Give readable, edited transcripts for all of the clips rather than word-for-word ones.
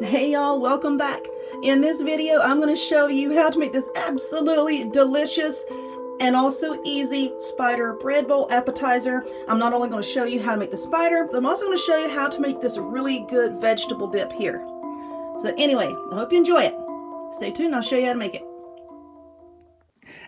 Hey y'all, welcome back. In this video, I'm going to show you how to make this absolutely delicious and also easy spider bread bowl appetizer. I'm not only going to show you how to make the spider, but I'm also going to show you how to make this really good vegetable dip here. So anyway, I hope you enjoy it. Stay tuned, I'll show you how to make it.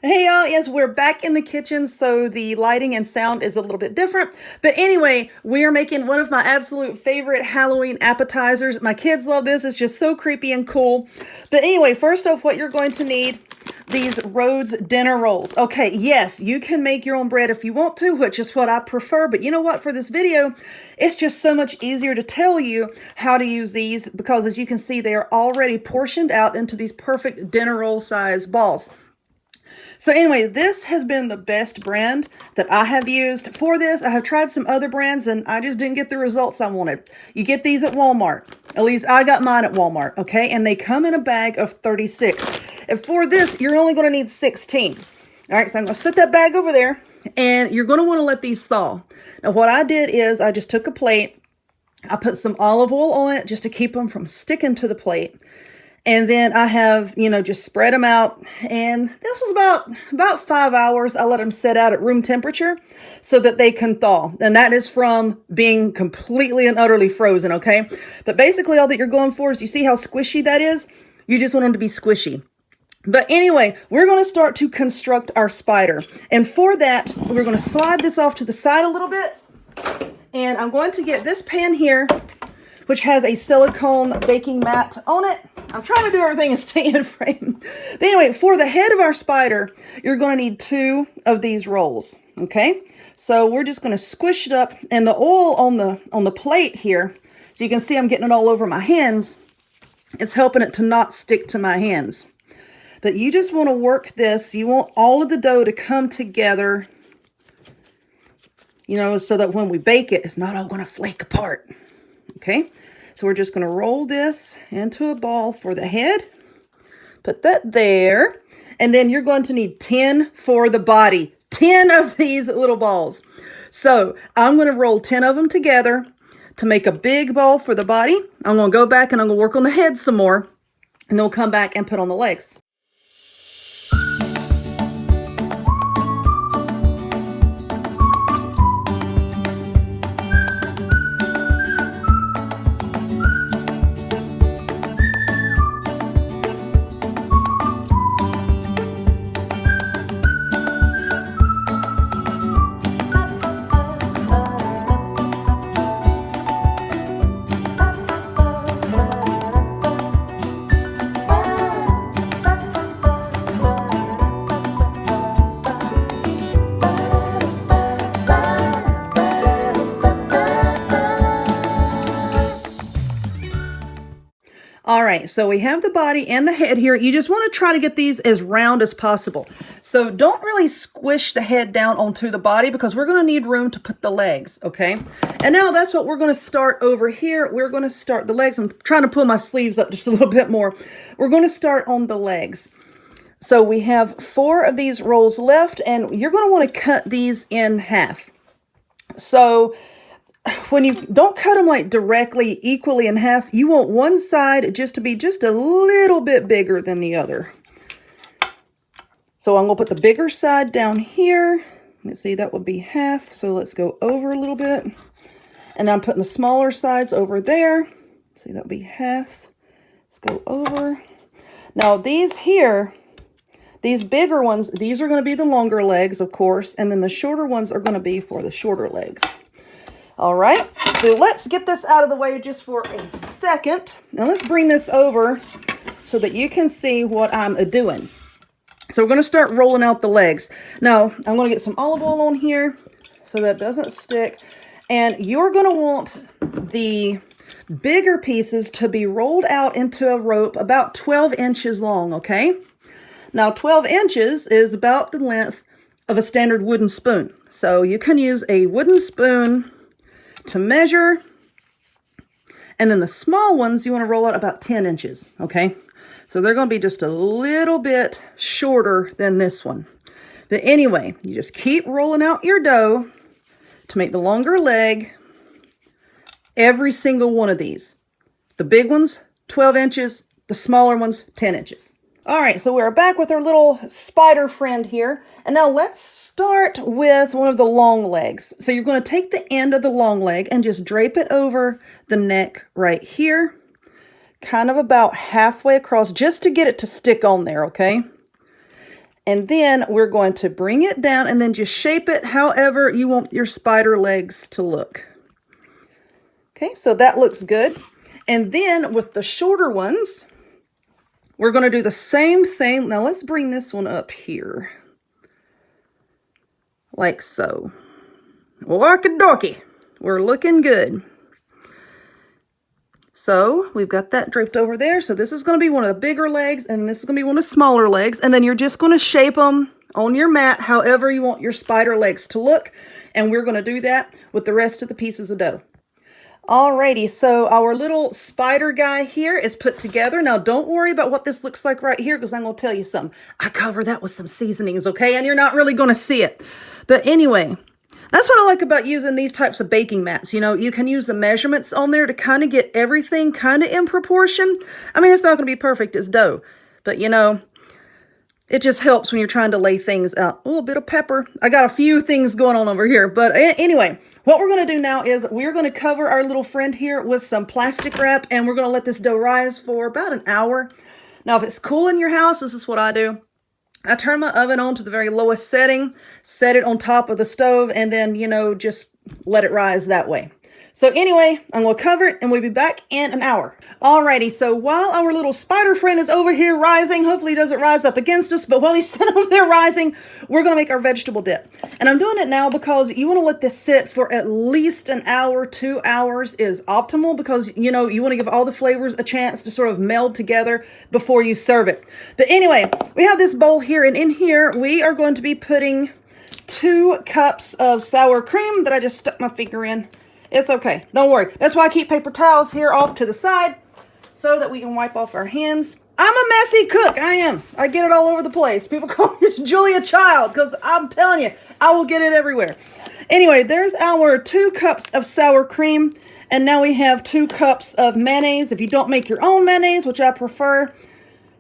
Hey y'all, yes, we're back in the kitchen, so the lighting and sound is a little bit different. But anyway, we are making one of my absolute favorite Halloween appetizers. My kids love this. It's just so creepy and cool. But anyway, first off, what you're going to need, these Rhodes dinner rolls. Okay, yes, you can make your own bread if you want to, which is what I prefer. But you know what? For this video, it's just so much easier to tell you how to use these because, as you can see, they are already portioned out into these perfect dinner roll size balls. So anyway, this has been the best brand that I have used for this. I have tried some other brands and I just didn't get the results I wanted. You get these at Walmart. At least I got mine at Walmart, okay? And they come in a bag of 36. And for this, you're only going to need 16. All right, so I'm going to set that bag over there and you're going to want to let these thaw. Now, what I did is I just took a plate. I put some olive oil on it just to keep them from sticking to the plate. And then I have, just spread them out. And this was about 5 hours. I let them set out at room temperature so that they can thaw. And that is from being completely and utterly frozen, okay? But basically all that you're going for is, you see how squishy that is? You just want them to be squishy. But anyway, we're going to start to construct our spider. And for that, we're going to slide this off to the side a little bit. And I'm going to get this pan here, which has a silicone baking mat on it. I'm trying to do everything and stay in frame. But anyway, for the head of our spider, you're going to need 2 of these rolls, okay? So we're just going to squish it up, and the oil on the plate here, so you can see I'm getting it all over my hands, it's helping it to not stick to my hands. But you just want to work this. You want all of the dough to come together, so that when we bake it, it's not all going to flake apart, okay? So we're just going to roll this into a ball for the head. Put that there. And then you're going to need 10 for the body. 10 of these little balls. So I'm going to roll 10 of them together to make a big ball for the body. I'm going to go back and I'm going to work on the head some more. And then we'll come back and put on the legs. All right, so we have the body and the head here. You just want to try to get these as round as possible. So don't really squish the head down onto the body because we're going to need room to put the legs, okay? And now that's what we're going to start over here. We're going to start the legs. I'm trying to pull my sleeves up just a little bit more. We're going to start on the legs. So we have 4 of these rolls left, and you're going to want to cut these in half. So when you don't cut them like directly equally in half, you want one side just to be just a little bit bigger than the other. So I'm going to put the bigger side down here. Let's see, that would be half. So let's go over a little bit. And I'm putting the smaller sides over there. See, that would be half. Let's go over. Now these here, these bigger ones, these are going to be the longer legs, of course. And then the shorter ones are going to be for the shorter legs. All right, so let's get this out of the way just for a second. Now let's bring this over so that you can see what I'm doing. So we're going to start rolling out the legs. Now, I'm going to get some olive oil on here so that it doesn't stick. And you're going to want the bigger pieces to be rolled out into a rope about 12 inches long, okay? Now, 12 inches is about the length of a standard wooden spoon. So you can use a wooden spoon to measure, and then the small ones you want to roll out about 10 inches, okay? So they're going to be just a little bit shorter than this one. But anyway, you just keep rolling out your dough to make the longer leg. Every single one of these. The big ones 12 inches. The smaller ones, 10 inches. All right, so we're back with our little spider friend here. And now let's start with one of the long legs. So you're going to take the end of the long leg and just drape it over the neck right here. Kind of about halfway across, just to get it to stick on there, okay? And then we're going to bring it down and then just shape it however you want your spider legs to look. Okay, so that looks good. And then with the shorter ones, we're going to do the same thing. Now let's bring this one up here. Like so. Walkie-talkie. We're looking good. So we've got that draped over there. So this is going to be one of the bigger legs and this is going to be one of the smaller legs. And then you're just going to shape them on your mat however you want your spider legs to look. And we're going to do that with the rest of the pieces of dough. Alrighty, so our little spider guy here is put together. Now, don't worry about what this looks like right here because I'm going to tell you something. I cover that with some seasonings, okay? And you're not really going to see it. But anyway, that's what I like about using these types of baking mats. You know, you can use the measurements on there to kind of get everything kind of in proportion. I mean, it's not going to be perfect as dough, but you know, it just helps when you're trying to lay things out. Oh, a bit of pepper. I got a few things going on over here. But anyway, what we're going to do now is we're going to cover our little friend here with some plastic wrap. And we're going to let this dough rise for about an hour. Now, if it's cool in your house, this is what I do. I turn my oven on to the very lowest setting, set it on top of the stove, and then, you know, just let it rise that way. So anyway, I'm going to cover it and we'll be back in an hour. Alrighty, so while our little spider friend is over here rising, hopefully he doesn't rise up against us, but while he's sitting over there rising, we're going to make our vegetable dip. And I'm doing it now because you want to let this sit for at least an hour, 2 hours is optimal because, you know, you want to give all the flavors a chance to sort of meld together before you serve it. But anyway, we have this bowl here, and in here we are going to be putting 2 cups of sour cream that I just stuck my finger in. It's okay. Don't worry. That's why I keep paper towels here off to the side so that we can wipe off our hands. I'm a messy cook. I am. I get it all over the place. People call me Julia Child because I'm telling you, I will get it everywhere. Anyway, there's our 2 cups of sour cream. And now we have 2 cups of mayonnaise. If you don't make your own mayonnaise, which I prefer,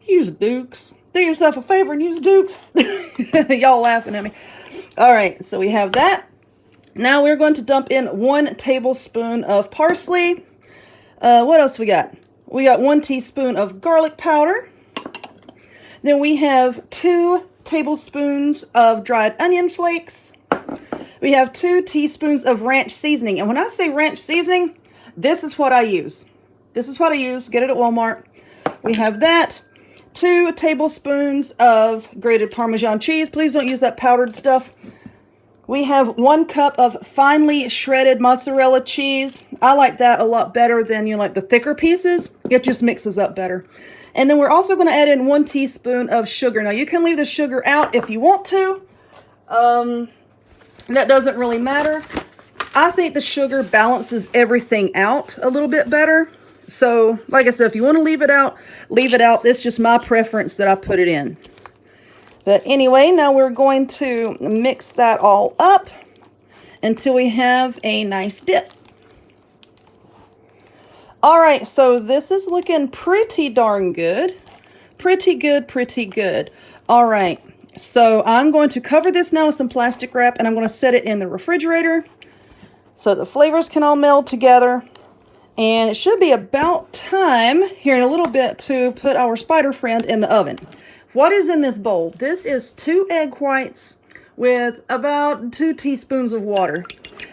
use Duke's. Do yourself a favor and use Duke's. Y'all laughing at me. All right, so we have that. Now we're going to dump in 1 tablespoon of parsley. What else we got? We got 1 teaspoon of garlic powder. Then we have 2 tablespoons of dried onion flakes. We have 2 teaspoons of ranch seasoning. And when I say ranch seasoning, this is what I use. This is what I use. Get it at Walmart. We have that. 2 tablespoons of grated Parmesan cheese. Please don't use that powdered stuff. We have 1 cup of finely shredded mozzarella cheese. I like that a lot better than, you know, like the thicker pieces. It just mixes up better. And then we're also going to add in 1 teaspoon of sugar. Now, you can leave the sugar out if you want to. That doesn't really matter. I think the sugar balances everything out a little bit better. So, like I said, if you want to leave it out, leave it out. It's just my preference that I put it in. But anyway, now we're going to mix that all up until we have a nice dip. All right, so this is looking pretty darn good. Pretty good, pretty good. All right, so I'm going to cover this now with some plastic wrap, and I'm going to set it in the refrigerator so the flavors can all meld together. And it should be about time here in a little bit to put our spider friend in the oven. What is in this bowl? This is 2 egg whites with about 2 teaspoons of water.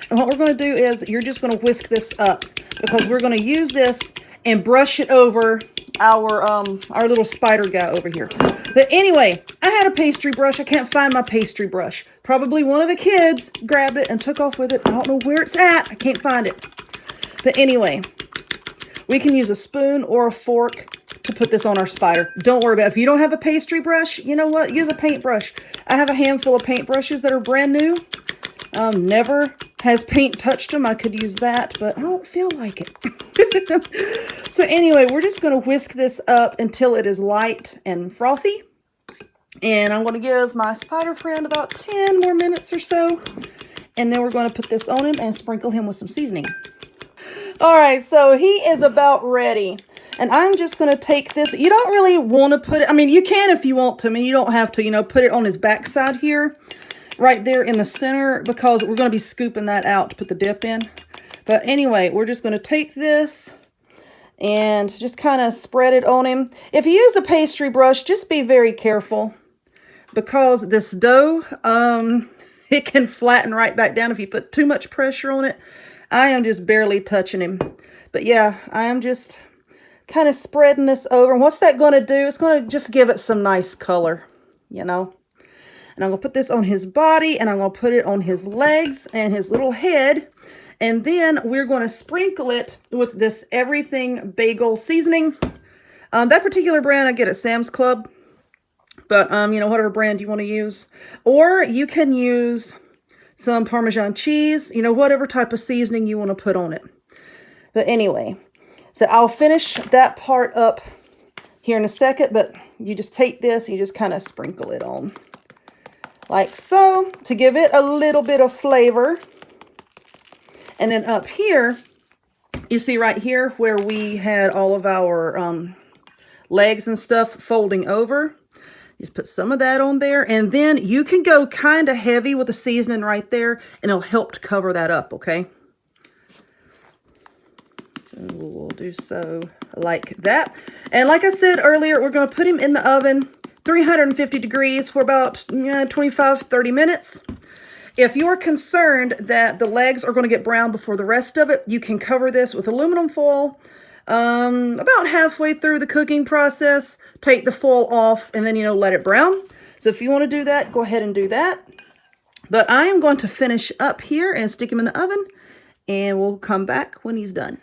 And what we're going to do is you're just going to whisk this up because we're going to use this and brush it over our little spider guy over here. But anyway, I had a pastry brush. I can't find my pastry brush. Probably one of the kids grabbed it and took off with it. I don't know where it's at. I can't find it. But anyway, we can use a spoon or a fork to put this on our spider. Don't worry about it. If you don't have a pastry brush, you know what? Use a paintbrush. I have a handful of paintbrushes that are brand new. Never has paint touched them. I could use that, but I don't feel like it. So anyway, we're just going to whisk this up until it is light and frothy. And I'm going to give my spider friend about 10 more minutes or so. And then we're going to put this on him and sprinkle him with some seasoning. All right, so he is about ready. And I'm just going to take this. You don't really want to put it, I mean, you can if you want to. I mean, you don't have to, you know, put it on his backside here, right there in the center, because we're going to be scooping that out to put the dip in. But anyway, we're just going to take this and just kind of spread it on him. If you use a pastry brush, just be very careful, because this dough, it can flatten right back down if you put too much pressure on it. I am just barely touching him. But yeah, I am just kind of spreading this over. And what's that going to do? It's going to just give it some nice color, you know. And I'm going to put this on his body, and I'm going to put it on his legs and his little head. And then we're going to sprinkle it with this everything bagel seasoning. That particular brand I get at Sam's Club. But, you know, whatever brand you want to use. Or you can use some Parmesan cheese, you know, whatever type of seasoning you want to put on it. But anyway, so I'll finish that part up here in a second, but you just take this, you just kind of sprinkle it on like so to give it a little bit of flavor. And then up here, you see right here where we had all of our legs and stuff folding over. Just put some of that on there, and then you can go kind of heavy with the seasoning right there, and it'll help to cover that up, okay? So we'll do so like that. And like I said earlier, we're going to put him in the oven, 350 degrees for about 25-30 minutes. If you're concerned that the legs are going to get brown before the rest of it, you can cover this with aluminum foil. About halfway through the cooking process, take the foil off and then, you know, let it brown. So if you want to do that, go ahead and do that. But I am going to finish up here and stick him in the oven, and we'll come back when he's done.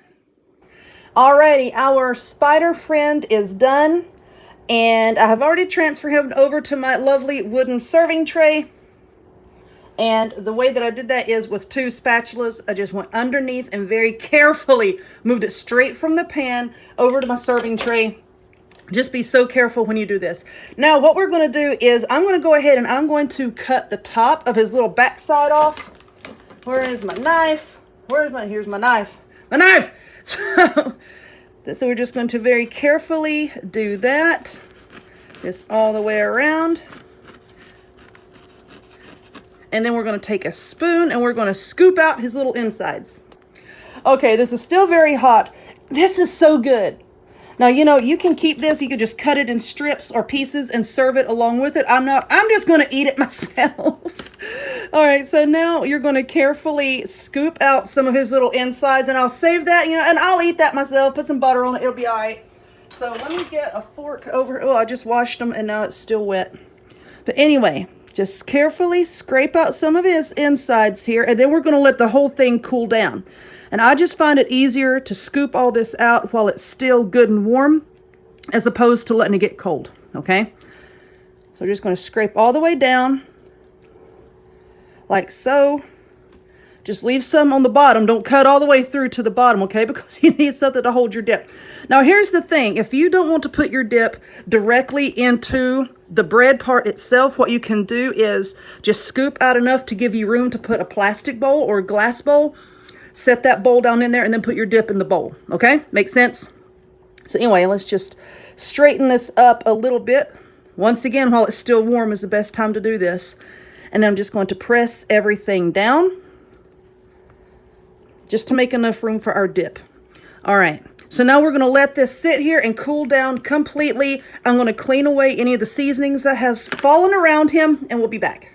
Alrighty, our spider friend is done, and I have already transferred him over to my lovely wooden serving tray. And the way that I did that is with 2 spatulas. I just went underneath and very carefully moved it straight from the pan over to my serving tray. Just be so careful when you do this. Now, what we're going to do is I'm going to go ahead and I'm going to cut the top of his little backside off. Where is my knife? Here's my knife. My knife! So we're just going to very carefully do that. Just all the way around. And then we're going to take a spoon and we're going to scoop out his little insides. Okay, this is still very hot. This is so good. Now, you know, you can keep this. You can just cut it in strips or pieces and serve it along with it. I'm just going to eat it myself. All right, so now you're going to carefully scoop out some of his little insides, and I'll save that, you know, and I'll eat that myself. Put some butter on it. It'll be all right. So let me get a fork over. Oh, I just washed them and now it's still wet. But anyway, just carefully scrape out some of his insides here, and then we're going to let the whole thing cool down. And I just find it easier to scoop all this out while it's still good and warm, as opposed to letting it get cold, okay? So we're just going to scrape all the way down, like so. Just leave some on the bottom. Don't cut all the way through to the bottom, okay? Because you need something to hold your dip. Now, here's the thing. If you don't want to put your dip directly into the bread part itself, what you can do is just scoop out enough to give you room to put a plastic bowl or a glass bowl. Set that bowl down in there and then put your dip in the bowl, okay? Makes sense? So anyway, let's just straighten this up a little bit. Once again, while it's still warm is the best time to do this. And then I'm just going to press everything down, just to make enough room for our dip. All right, so now we're going to let this sit here and cool down completely. I'm going to clean away any of the seasonings that has fallen around him, and we'll be back.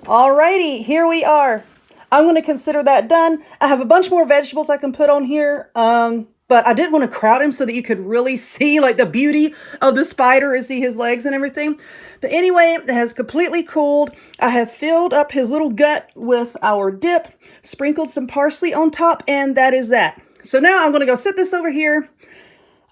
All righty, here we are. I'm going to consider that done. I have a bunch more vegetables I can put on here, but I didn't want to crowd him so that you could really see like the beauty of the spider and see his legs and everything. But anyway, it has completely cooled. I have filled up his little gut with our dip, sprinkled some parsley on top, and that is that. So now I'm going to go set this over here.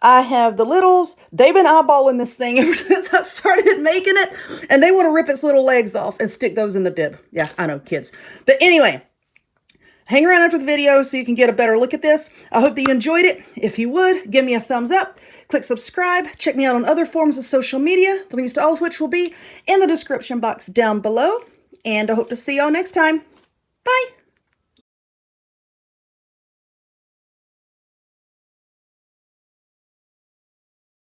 I have the littles. They've been eyeballing this thing ever since I started making it, and they want to rip its little legs off and stick those in the dip. Yeah, I know, kids. But anyway, hang around after the video so you can get a better look at this. I hope that you enjoyed it. If you would, give me a thumbs up. Click subscribe. Check me out on other forms of social media, the links to all of which will be in the description box down below. And I hope to see y'all next time. Bye.